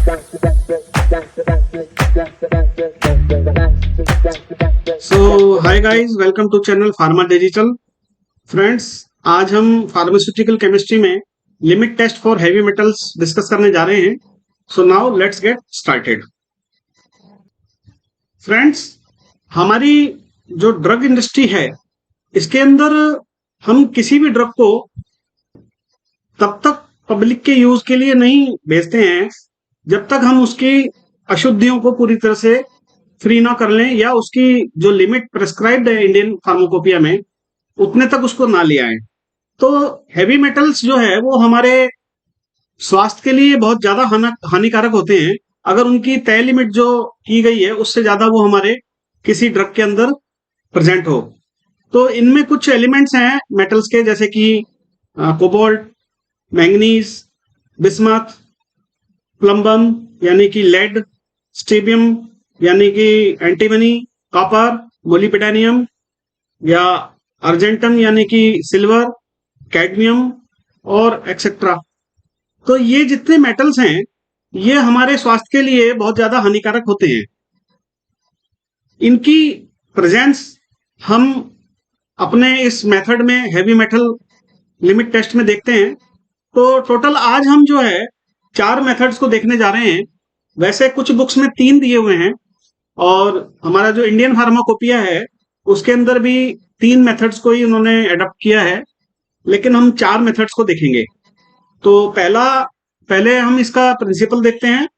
Hi guys, welcome to channel pharma digital. Friends, आज हम pharmaceutical chemistry में limit test for heavy metals discuss करने जा रहे हैं। So now let's get started. Friends, हमारी जो ड्रग इंडस्ट्री है, इसके अंदर हम किसी भी ड्रग को तब तक पब्लिक के यूज के लिए नहीं भेजते हैं जब तक हम उसकी अशुद्धियों को पूरी तरह से फ्री ना कर लें, या उसकी जो लिमिट प्रेस्क्राइब्ड है इंडियन फार्माकोपिया में उतने तक उसको ना ले आए। तो हैवी मेटल्स जो है वो हमारे स्वास्थ्य के लिए बहुत ज्यादा हानिकारक होते हैं अगर उनकी तय लिमिट जो की गई है उससे ज्यादा वो हमारे किसी ड्रग के अंदर प्रेजेंट हो। तो इनमें कुछ एलिमेंट्स हैं मेटल्स के, जैसे कि कोबाल्ट, मैंगनीज, बिस्मथ, प्लम्बम यानी कि लेड, स्ट्रीबियम यानी कि एंटीमनी, कॉपर, मोलिब्डेनम या अर्जेंटम यानी कि सिल्वर, कैडमियम और एक्सेट्रा। तो ये जितने मेटल्स हैं ये हमारे स्वास्थ्य के लिए बहुत ज्यादा हानिकारक होते हैं। इनकी प्रेजेंस हम अपने इस मेथड में हैवी मेटल लिमिट टेस्ट में देखते हैं। तो टोटल आज हम जो है 4 मेथड्स को देखने जा रहे हैं। वैसे कुछ बुक्स में 3 दिए हुए हैं और हमारा जो इंडियन फार्माकोपिया है उसके अंदर भी 3 मेथड्स को ही उन्होंने एडॉप्ट किया है, लेकिन हम 4 मेथड्स को देखेंगे। तो पहले हम इसका प्रिंसिपल देखते हैं।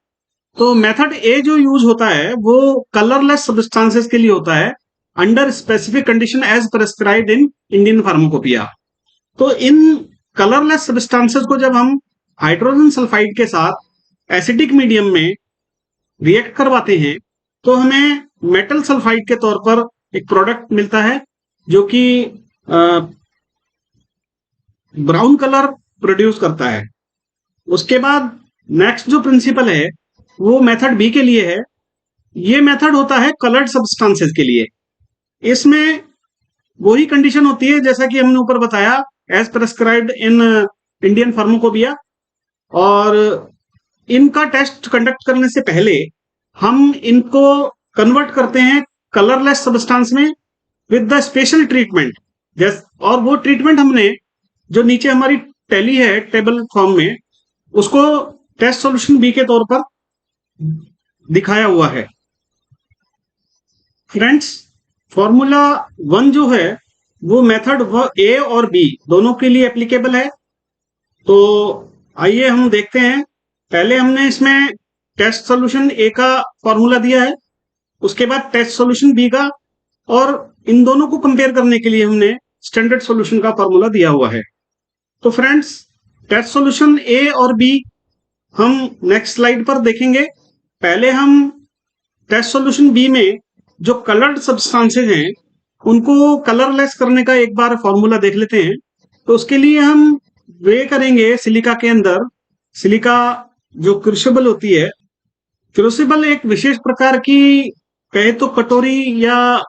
तो मेथड ए जो यूज होता है वो कलरलेस सब्सटेंसेस के लिए होता है, under specific condition as prescribed in Indian pharmacopoeia. तो इन कलरलेस सब्सटेंसेस को जब हम हाइड्रोजन सल्फाइड के साथ एसिडिक मीडियम में रिएक्ट करवाते हैं तो हमें मेटल सल्फाइड के तौर पर एक प्रोडक्ट मिलता है जो कि ब्राउन कलर प्रोड्यूस करता है। उसके बाद नेक्स्ट जो प्रिंसिपल है वो मेथड बी के लिए है। ये मेथड होता है कलर्ड सब्सटेंसेस के लिए। इसमें वही कंडीशन होती है जैसा कि हमने ऊपर बताया, as prescribed in Indian pharmacopoeia. और इनका टेस्ट कंडक्ट करने से पहले हम इनको कन्वर्ट करते हैं कलरलेस सब्सटेंस में विद द स्पेशल ट्रीटमेंट। और वो ट्रीटमेंट हमने जो नीचे हमारी टैली है टेबल फॉर्म में, उसको टेस्ट सॉल्यूशन बी के तौर पर दिखाया हुआ है। फ्रेंड्स, फॉर्मूला 1 जो है वो मेथड ए और बी दोनों के लिए एप्लीकेबल है। तो आइए हम देखते हैं। पहले हमने इसमें टेस्ट सॉल्यूशन ए का फॉर्मूला दिया है, उसके बाद टेस्ट सॉल्यूशन बी का, और इन दोनों को कंपेयर करने के लिए हमने स्टैंडर्ड सॉल्यूशन का फॉर्मूला दिया हुआ है। तो फ्रेंड्स, टेस्ट सॉल्यूशन ए और बी हम नेक्स्ट स्लाइड पर देखेंगे। पहले हम टेस्ट सॉल्यूशन बी में जो कलर्ड सब्सटेंसेज हैं उनको कलरलेस करने का एक बार फॉर्मूला देख लेते हैं। तो उसके लिए हम वे करेंगे सिलिका के अंदर। सिलिका जो क्रूसिबल होती है, क्रूसिबल एक विशेष प्रकार की कहे तो कटोरी, या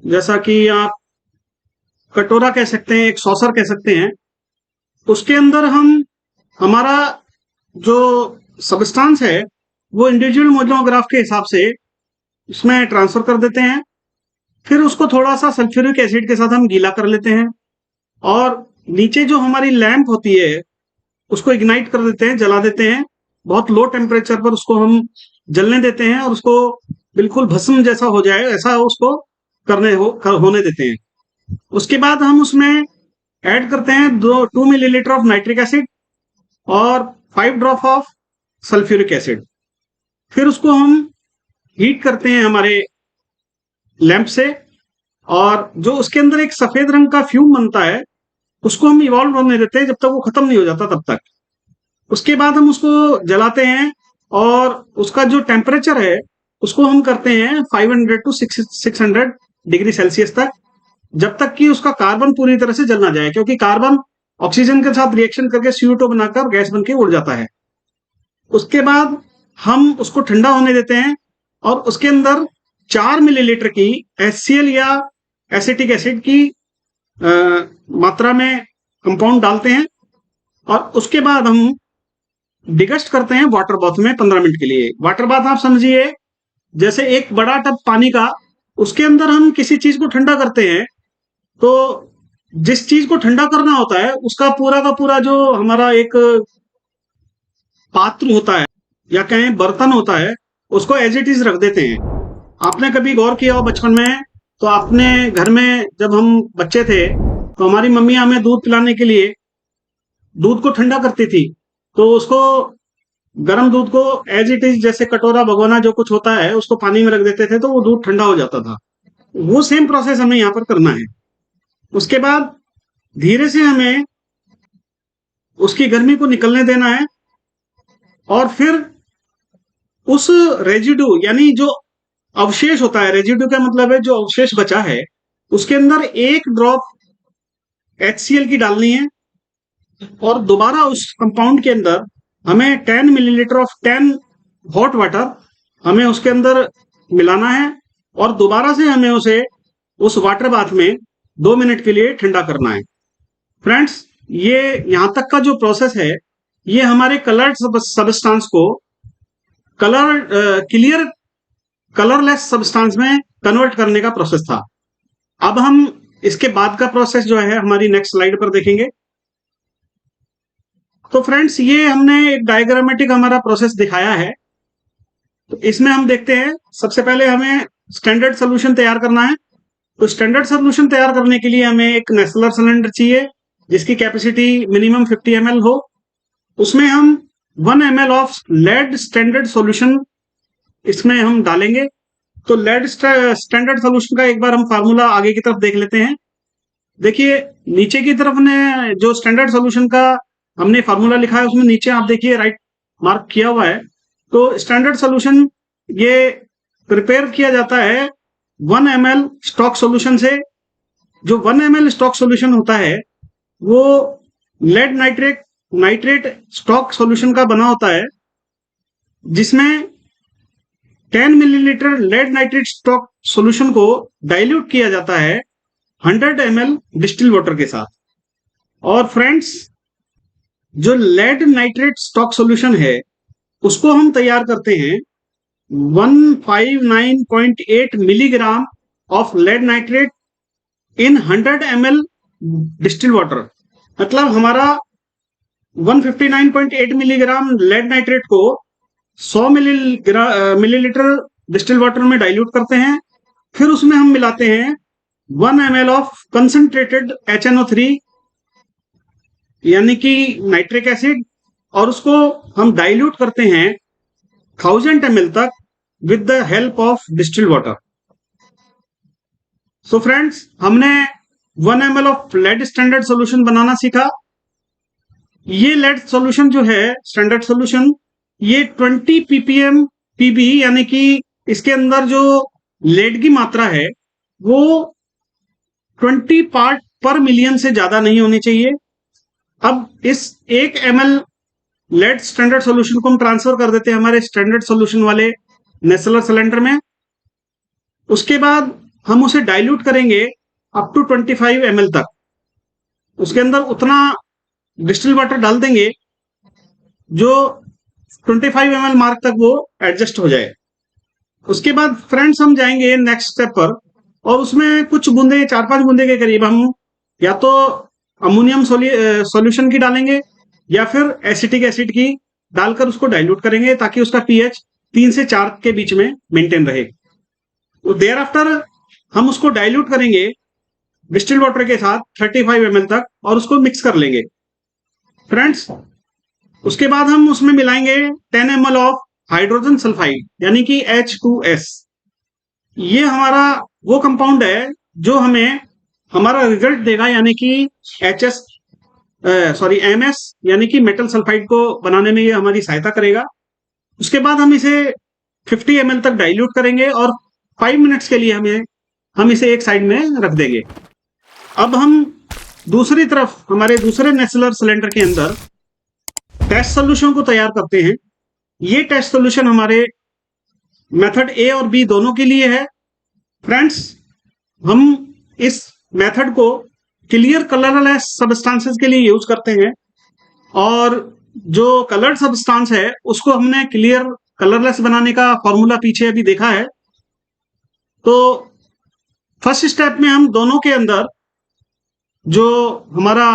जैसा कि आप कटोरा कह सकते हैं, एक सॉसर कह सकते हैं, उसके अंदर हम हमारा जो सब्सटेंस है वो इंडिविजुअल मोनोग्राफ के हिसाब से इसमें ट्रांसफर कर देते हैं। फिर उसको थोड़ा सा सल्फ्यूरिक एसिड के साथ हम गीला कर लेते हैं और नीचे जो हमारी लैंप होती है उसको इग्नाइट कर देते हैं, जला देते हैं। बहुत लो टेम्परेचर पर उसको हम जलने देते हैं और उसको बिल्कुल भस्म जैसा हो जाए ऐसा उसको होने देते हैं। उसके बाद हम उसमें ऐड करते हैं 2 मिलीलीटर ऑफ नाइट्रिक एसिड और 5 ड्रॉप ऑफ सल्फ्यूरिक एसिड। फिर उसको हम हीट करते हैं हमारे लैंप से, और जो उसके अंदर एक सफेद रंग का फ्यूम बनता है उसको हम इवॉल्व होने देते हैं जब तक वो खत्म नहीं हो जाता तब तक। उसके बाद हम उसको जलाते हैं और उसका जो टेम्परेचर है उसको हम करते हैं 500 टू 600 डिग्री सेल्सियस तक, जब तक कि उसका कार्बन पूरी तरह से जल ना जाए, क्योंकि कार्बन ऑक्सीजन के साथ रिएक्शन करके CO2 बनाकर गैस बन के उड़ जाता है। उसके बाद हम उसको ठंडा होने देते हैं और उसके अंदर 4 मिलीलीटर की HCl या एसिटिक एसिड की मात्रा में कंपाउंड डालते हैं और उसके बाद हम डिगस्ट करते हैं वाटर बाथ में 15 मिनट के लिए। वाटर बाथ आप समझिए जैसे एक बड़ा टब पानी का, उसके अंदर हम किसी चीज को ठंडा करते हैं, तो जिस चीज को ठंडा करना होता है उसका पूरा का पूरा जो हमारा एक पात्र होता है या कहें बर्तन होता है, उसको एज इट इज रख देते हैं। आपने कभी गौर किया हो बचपन में, तो आपने घर में जब हम बच्चे थे तो हमारी मम्मी हमें दूध पिलाने के लिए दूध को ठंडा करती थी, तो उसको गर्म दूध को एज इट इज जैसे कटोरा भगोना जो कुछ होता है उसको पानी में रख देते थे, तो वो दूध ठंडा हो जाता था। वो सेम प्रोसेस हमें यहाँ पर करना है। उसके बाद धीरे से हमें उसकी गर्मी को निकलने देना है, और फिर उस रेजिड्यू यानी जो अवशेष होता है, रेजिड्यू का मतलब है जो अवशेष बचा है, उसके अंदर एक ड्रॉप HCl की डालनी है, और दोबारा उस कंपाउंड के अंदर हमें 10 मिलीलीटर ऑफ 10 हॉट वाटर हमें उसके अंदर मिलाना है, और दोबारा से हमें उसे उस वाटर बाथ में 2 मिनट के लिए ठंडा करना है। फ्रेंड्स, ये यहां तक का जो प्रोसेस है, ये हमारे कलर्ड सबस्टांस को क्लियर कलरलेस सब्सटेंस में कन्वर्ट करने का प्रोसेस था। अब हम इसके बाद का प्रोसेस जो है हमारी नेक्स्ट स्लाइड पर देखेंगे। तो फ्रेंड्स, ये हमने एक डायग्रामेटिक हमारा प्रोसेस दिखाया है। तो इसमें हम देखते हैं, सबसे पहले हमें स्टैंडर्ड सोल्यूशन तैयार करना है। तो स्टैंडर्ड सोल्यूशन तैयार करने के लिए हमें एक नेस्लर सिलेंडर चाहिए जिसकी कैपेसिटी मिनिमम 50 ml हो। उसमें हम 1 ml of lead standard solution इसमें हम डालेंगे। तो लेड स्टैंडर्ड सोल्यूशन का एक बार हम फार्मूला आगे की तरफ देख लेते हैं। देखिए, नीचे की तरफ ने जो स्टैंडर्ड सोल्यूशन का हमने फार्मूला लिखा है उसमें नीचे आप देखिए राइट मार्क किया हुआ है। तो स्टैंडर्ड सोल्यूशन ये प्रिपेयर किया जाता है 1 ml स्टॉक सोल्यूशन से। जो 1 ml स्टॉक सोल्यूशन होता है वो लेड नाइट्रेट स्टॉक सोल्यूशन का बना होता है, जिसमें 10 millilitre lead nitrate stock solution को डाइल्यूट किया जाता है 100 ml डिस्टिल वाटर के साथ। और फ्रेंड्स, जो लेड नाइट्रेट स्टॉक सोल्यूशन है उसको हम तैयार करते हैं 159.8 milligram of lead nitrate in 100 ml distil water. मतलब हमारा 159.8 मिलीग्राम लेड नाइट्रेट को 100 मिलीलीटर डिस्टिल वाटर में डाइल्यूट करते हैं। फिर उसमें हम मिलाते हैं 1 ml ऑफ कंसंट्रेटेड HNO3 यानी कि नाइट्रिक एसिड, और उसको हम डाइल्यूट करते हैं 1000 ml तक with the help of distil water. So friends, हमने 1 ml of lead standard solution बनाना सीखा। ये लेड सोल्यूशन जो है स्टैंडर्ड सोल्यूशन, ये 20 ppm PB यानी कि इसके अंदर जो लेड की मात्रा है वो 20 पार्ट पर मिलियन से ज्यादा नहीं होनी चाहिए। अब इस 1 ml लेड स्टैंडर्ड सोल्यूशन को हम ट्रांसफर कर देते हैं हमारे स्टैंडर्ड सोल्यूशन वाले नेस्लर सिलेंडर में। उसके बाद हम उसे डाइल्यूट करेंगे अप टू 25 ml तक। उसके अंदर उतना डिस्टिल वाटर डाल देंगे जो 25 ml मार्क तक वो एडजस्ट हो जाए। उसके बाद फ्रेंड्स हम जाएंगे नेक्स्ट स्टेप पर, और उसमें कुछ बूंदे 4-5 बूंदे के करीब हम या तो अमोनियम सॉल्यूशन की डालेंगे या फिर एसिटिक एसिड की डालकर उसको डाइल्यूट करेंगे ताकि उसका पीएच 3 से 4 के बीच में मेंटेन रहे। तो देयर आफ्टर हम उसको डाइल्यूट करेंगे डिस्टिल वाटर के साथ 35 ml तक, और उसको मिक्स कर लेंगे। फ्रेंड्स, उसके बाद हम उसमें मिलाएंगे 10 ml ऑफ हाइड्रोजन सल्फाइड यानी कि H2S। ये हमारा वो कंपाउंड है जो हमें हमारा रिजल्ट देगा, यानी कि MS यानी कि मेटल सल्फाइड को बनाने में ये हमारी सहायता करेगा। उसके बाद हम इसे 50 ml तक डाइल्यूट करेंगे और 5 मिनट्स के लिए हम इसे एक साइड में रख देंगे। अब हम दूसरी तरफ हमारे दूसरे नेस्लर सिलेंडर के अंदर टेस्ट सोल्यूशन को तैयार करते हैं। ये टेस्ट सोल्यूशन हमारे मेथड ए और बी दोनों के लिए है। फ्रेंड्स, हम इस मेथड को क्लियर कलरलेस सब्सटेंसेस के लिए यूज करते हैं, और जो कलर्ड सब्सटेंस है उसको हमने क्लियर कलरलेस बनाने का फॉर्मूला पीछे अभी देखा है। तो फर्स्ट स्टेप में हम दोनों के अंदर जो हमारा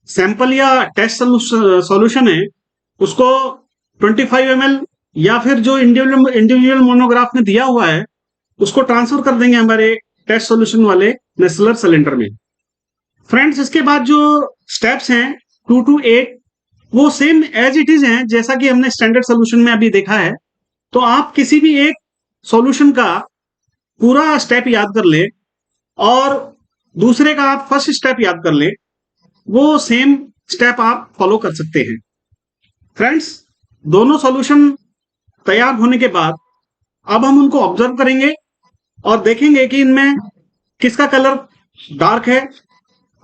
सैंपल या टेस्ट सॉल्यूशन है उसको 25 ml या फिर जो इंडिविजुअल मोनोग्राफ में दिया हुआ है उसको ट्रांसफर कर देंगे हमारे टेस्ट सॉल्यूशन वाले नेस्लर सिलेंडर में। फ्रेंड्स, इसके बाद जो स्टेप्स हैं 2 to 8 वो सेम एज इट इज हैं जैसा कि हमने स्टैंडर्ड सॉल्यूशन में अभी देखा है। तो आप किसी भी एक सॉल्यूशन का पूरा स्टेप याद कर ले और दूसरे का आप फर्स्ट स्टेप याद कर ले, वो सेम स्टेप आप फॉलो कर सकते हैं। फ्रेंड्स, दोनों सॉल्यूशन तैयार होने के बाद अब हम उनको ऑब्जर्व करेंगे और देखेंगे कि इनमें किसका कलर डार्क है।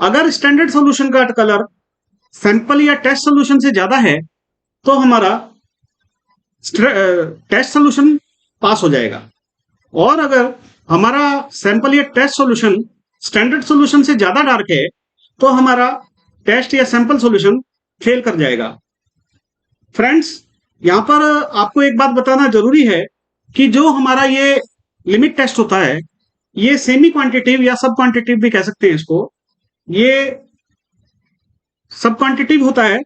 अगर स्टैंडर्ड सॉल्यूशन का कलर सैंपल या टेस्ट सॉल्यूशन से ज्यादा है तो हमारा टेस्ट सॉल्यूशन पास हो जाएगा, और अगर हमारा सैंपल या टेस्ट सॉल्यूशन स्टैंडर्ड सॉल्यूशन से ज्यादा डार्क है तो हमारा टेस्ट या सैंपल सॉल्यूशन फेल कर जाएगा। फ्रेंड्स, यहां पर आपको एक बात बताना जरूरी है कि जो हमारा ये लिमिट टेस्ट होता है ये सेमी क्वांटिटेटिव या सब क्वांटिटेटिव भी कह सकते हैं इसको, ये सब क्वांटिटेटिव होता है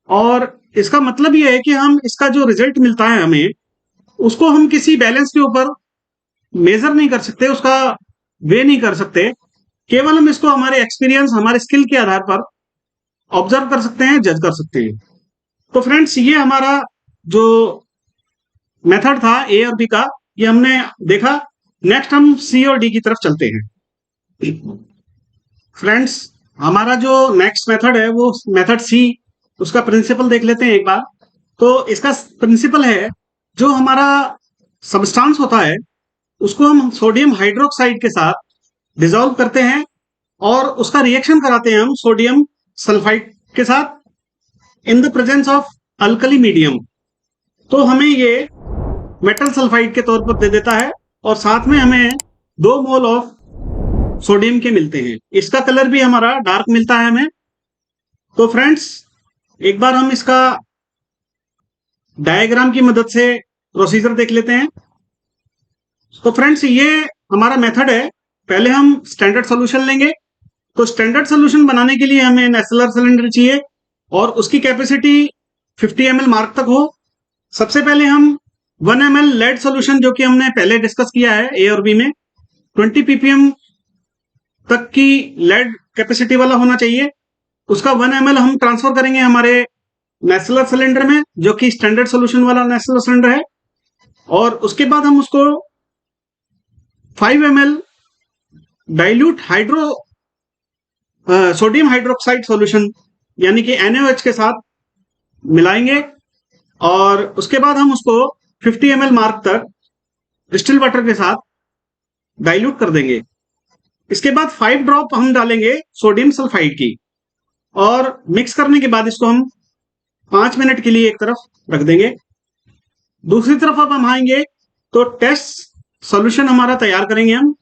और इसका मतलब ये है कि हम इसका जो रिजल्ट मिलता है हमें उसको हम किसी बैलेंस के ऊपर मेजर नहीं कर सकते, उसका वे नहीं कर सकते, केवल हम इसको हमारे एक्सपीरियंस हमारे स्किल के आधार पर ऑब्जर्व कर सकते हैं, जज कर सकते हैं। तो फ्रेंड्स, ये हमारा जो मेथड था ए और बी का ये हमने देखा। नेक्स्ट हम सी और डी की तरफ चलते हैं। फ्रेंड्स, हमारा जो नेक्स्ट मेथड है वो मेथड सी, उसका प्रिंसिपल देख लेते हैं एक बार। तो इसका प्रिंसिपल है जो हमारा सब्सटेंस होता है उसको हम सोडियम हाइड्रोक्साइड के साथ डिसॉल्व करते हैं और उसका रिएक्शन कराते हैं हम सोडियम सल्फाइड के साथ in the presence of alkali medium. तो हमें ये मेटल सल्फाइड के तौर पर दे देता है और साथ में हमें 2 मोल ऑफ सोडियम के मिलते हैं। इसका कलर भी हमारा डार्क मिलता है हमें। तो फ्रेंड्स, एक बार हम इसका डायग्राम की मदद से प्रोसीजर देख लेते हैं। तो फ्रेंड्स, ये हमारा मेथड है। पहले हम स्टैंडर्ड सॉल्यूशन लेंगे। तो स्टैंडर्ड सॉल्यूशन बनाने के लिए हमें नेस्लर सिलेंडर चाहिए और उसकी कैपेसिटी 50 ml मार्क तक हो। सबसे पहले हम 1 ml लेड सॉल्यूशन, जो कि हमने पहले डिस्कस किया है ए और बी में, 20 ppm तक की लेड कैपेसिटी वाला होना चाहिए। उसका 1 ml हम ट्रांसफर करेंगे हमारे नेस्लर सिलेंडर में, जो कि स्टैंडर्ड सॉल्यूशन वाला नेस्लर सिलेंडर है। और उसके बाद हम उसको 5 ml dilute sodium hydroxide solution यानी कि NaOH के साथ मिलाएंगे और उसके बाद हम उसको 50 ml मार्क तक डिस्टिल वाटर के साथ डाइल्यूट कर देंगे। इसके बाद 5 ड्रॉप हम डालेंगे सोडियम सल्फाइड की और मिक्स करने के बाद इसको हम 5 मिनट के लिए एक तरफ रख देंगे। दूसरी तरफ अब हम आएंगे तो टेस्ट सॉल्यूशन हमारा तैयार करेंगे हम।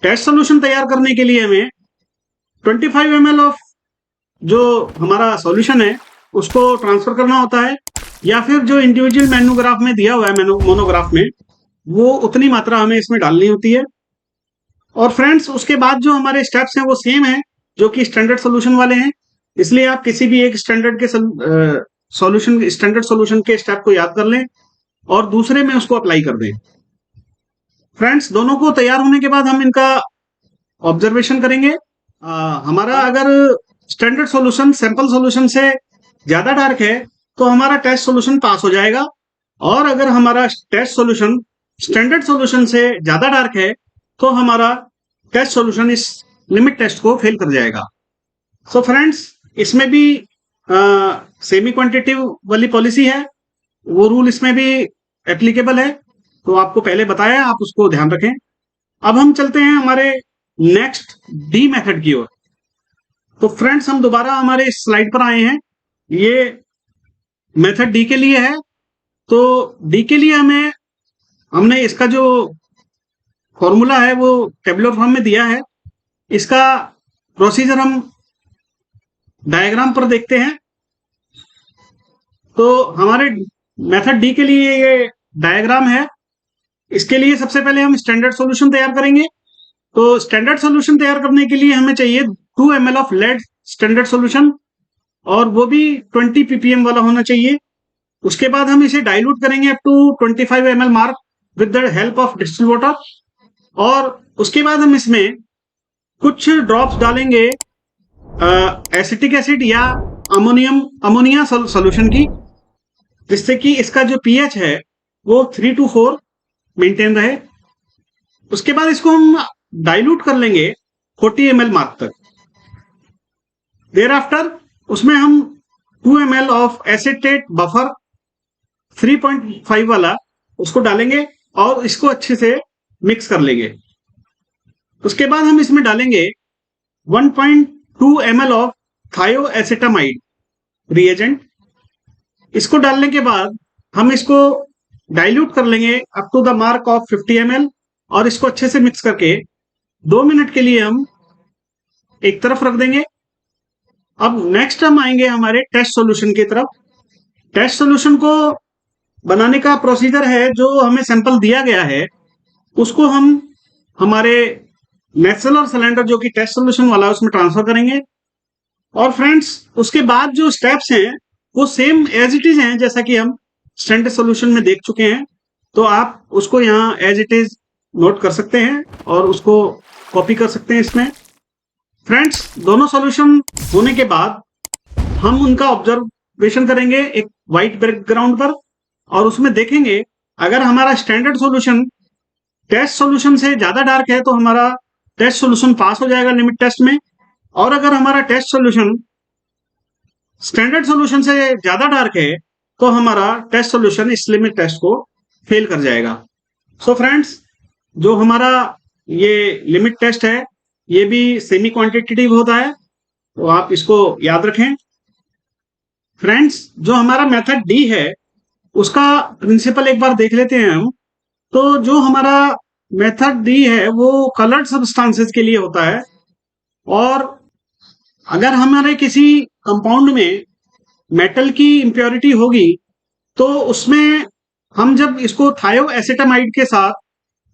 टेस्ट सॉल्यूशन तैयार करने के लिए हमें 25 ml ऑफ जो हमारा सॉल्यूशन है उसको ट्रांसफर करना होता है, या फिर जो इंडिविजुअल मोनोग्राफ में दिया हुआ है मोनोग्राफ में वो उतनी मात्रा हमें इसमें डालनी होती है। और फ्रेंड्स, उसके बाद जो हमारे स्टेप्स हैं वो सेम है जो कि स्टैंडर्ड सॉल्यूशन वाले हैं, इसलिए आप किसी भी एक स्टैंडर्ड सॉल्यूशन के स्टेप को याद कर लें और दूसरे में उसको अप्लाई कर दें। फ्रेंड्स, दोनों को तैयार होने के बाद हम इनका ऑब्जर्वेशन करेंगे। हमारा अगर स्टैंडर्ड सॉल्यूशन सैंपल सॉल्यूशन से ज्यादा डार्क है तो हमारा टेस्ट सॉल्यूशन पास हो जाएगा, और अगर हमारा टेस्ट सॉल्यूशन स्टैंडर्ड सॉल्यूशन से ज्यादा डार्क है तो हमारा टेस्ट सॉल्यूशन इस लिमिट टेस्ट को फेल कर जाएगा। सो फ्रेंड्स, इसमें भी सेमी क्वांटिटेटिव वाली पॉलिसी है, वो रूल इसमें भी एप्लीकेबल है। तो आपको पहले बताया, आप उसको ध्यान रखें। अब हम चलते हैं हमारे नेक्स्ट डी मेथड की ओर। तो फ्रेंड्स, हम दोबारा हमारे इस स्लाइड पर आए हैं। ये मेथड डी के लिए है। तो डी के लिए हमने इसका जो फॉर्मूला है वो टेबुलर फॉर्म में दिया है। इसका प्रोसीजर हम डायग्राम पर देखते हैं। तो हमारे मेथड डी के लिए ये डायग्राम है। इसके लिए सबसे पहले हम स्टैंडर्ड सॉल्यूशन तैयार करेंगे। तो स्टैंडर्ड सॉल्यूशन तैयार करने के लिए हमें चाहिए 2 ml of lead standard solution, और वो भी 20 ppm वाला होना चाहिए। उसके बाद हम इसे डाइल्यूट करेंगे up to 25 ml mark with the help of distil water, और उसके बाद हम इसमें कुछ ड्रॉप्स डालेंगे एसिटिक एसिड या अमोनिया सॉल्यूशन की, जिससे कि इसका जो पीएच है वो 3 to 4 मेंटेन रहे। उसके बाद इसको हम डाइल्यूट कर लेंगे 40 ml मार्क तक। देयर आफ्टर उसमें हम 2 ml ऑफ एसिटेट बफर 3.5 वाला उसको डालेंगे और इसको अच्छे से मिक्स कर लेंगे। उसके बाद हम इसमें डालेंगे 1.2 ml ऑफ थायोएसिटामाइड रिएजेंट। इसको डालने के बाद हम इसको डाइल्यूट कर लेंगे up to the mark of 50 ml, और इसको अच्छे से मिक्स करके 2 मिनट के लिए हम एक तरफ रख देंगे। अब नेक्स्ट हम आएंगे हमारे टेस्ट सॉल्यूशन की तरफ। टेस्ट सॉल्यूशन को बनाने का प्रोसीजर है, जो हमें सैंपल दिया गया है उसको हम हमारे नेचुरल सिलेंडर जो कि टेस्ट सॉल्यूशन वाला है उसमें ट्रांसफर करेंगे। और फ्रेंड्स उसके बाद जो स्टेप्स हैं वो सेम एज इट इज हैं जैसा कि हम स्टैंडर्ड सॉल्यूशन में देख चुके हैं। तो आप उसको यहाँ एज इट इज नोट कर सकते हैं और उसको कॉपी कर सकते हैं इसमें। फ्रेंड्स दोनों सॉल्यूशन होने के बाद हम उनका ऑब्जर्वेशन करेंगे एक व्हाइट बैकग्राउंड पर, और उसमें देखेंगे अगर हमारा स्टैंडर्ड सॉल्यूशन टेस्ट सॉल्यूशन से ज्यादा डार्क है तो हमारा टेस्ट सॉल्यूशन पास हो जाएगा लिमिट टेस्ट में, और अगर हमारा टेस्ट सॉल्यूशन स्टैंडर्ड सॉल्यूशन से ज्यादा डार्क है तो हमारा टेस्ट सॉल्यूशन इस लिमिट टेस्ट को फेल कर जाएगा। सो फ्रेंड्स जो हमारा ये लिमिट टेस्ट है ये भी सेमी क्वांटिटेटिव होता है, तो आप इसको याद रखें। फ्रेंड्स जो हमारा मेथड डी है उसका प्रिंसिपल एक बार देख लेते हैं हम। तो जो हमारा मेथड डी है वो कलर्ड सब्सटेंसेस के लिए होता है, और अगर हमारे किसी कंपाउंड में मेटल की इंप्योरिटी होगी तो उसमें हम जब इसको थायोएसिटामाइड के साथ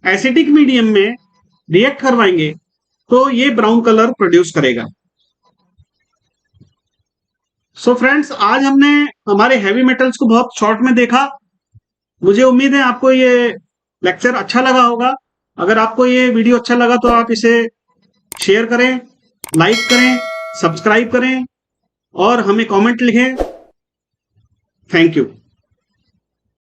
एसिडिक मीडियम में रिएक्ट करवाएंगे तो ये ब्राउन कलर प्रोड्यूस करेगा। सो फ्रेंड्स आज हमने हमारे हैवी मेटल्स को बहुत शॉर्ट में देखा। मुझे उम्मीद है आपको ये लेक्चर अच्छा लगा होगा। अगर आपको ये वीडियो अच्छा लगा तो आप इसे शेयर करें, लाइक करें, सब्सक्राइब करें और हमें कमेंट लिखें। Thank you.